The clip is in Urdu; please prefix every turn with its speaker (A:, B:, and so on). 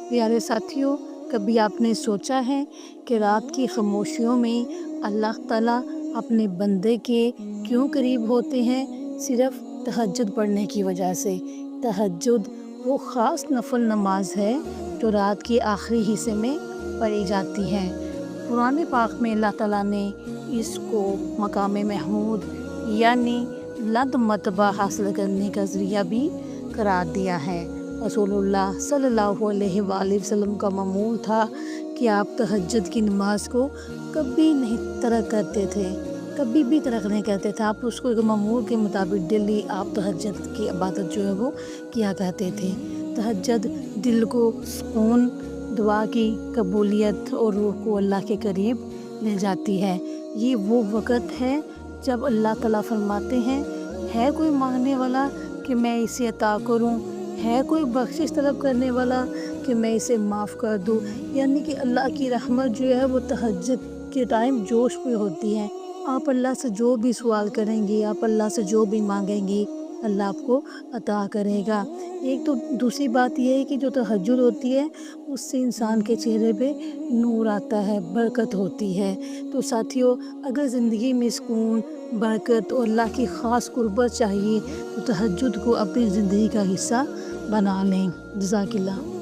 A: پیارے ساتھیوں، کبھی آپ نے سوچا ہے کہ رات کی خاموشیوں میں اللہ تعالیٰ اپنے بندے کے کیوں قریب ہوتے ہیں؟ صرف تہجد پڑھنے کی وجہ سے۔ تہجد وہ خاص نفل نماز ہے جو رات کے آخری حصے میں پڑھی جاتی ہے۔ قرآن پاک میں اللہ تعالیٰ نے اس کو مقام محمود یعنی بلند مرتبہ حاصل کرنے کا ذریعہ بھی قرار دیا ہے۔ رسول اللہ صلی اللہ علیہ وآلہ وسلم کا معمول تھا کہ آپ تہجد کی نماز کو کبھی نہیں ترک کرتے تھے، کبھی بھی ترک نہیں کرتے تھے۔ آپ اس کو ایک معمول کے مطابق ڈیلی آپ تہجد کی عبادت جو ہے وہ کیا کرتے تھے۔ تہجد دل کو سکون، دعا کی قبولیت اور روح کو اللہ کے قریب لے جاتی ہے۔ یہ وہ وقت ہے جب اللہ تعالیٰ فرماتے ہیں، ہے کوئی مانگنے والا کہ میں اسے عطا کروں، ہے کوئی بخشش طلب کرنے والا کہ میں اسے معاف کر دوں۔ یعنی کہ اللہ کی رحمت جو ہے وہ تہجد کے ٹائم جوش میں ہوتی ہے۔ آپ اللہ سے جو بھی سوال کریں گے، آپ اللہ سے جو بھی مانگیں گے، اللہ آپ کو عطا کرے گا۔ ایک تو دوسری بات یہ ہے کہ جو تہجد ہوتی ہے اس سے انسان کے چہرے پہ نور آتا ہے، برکت ہوتی ہے۔ تو ساتھیوں، اگر زندگی میں سکون، برکت اور اللہ کی خاص قربت چاہیے تو تہجد کو اپنی زندگی کا حصہ بنا لیں۔ جزاک اللہ۔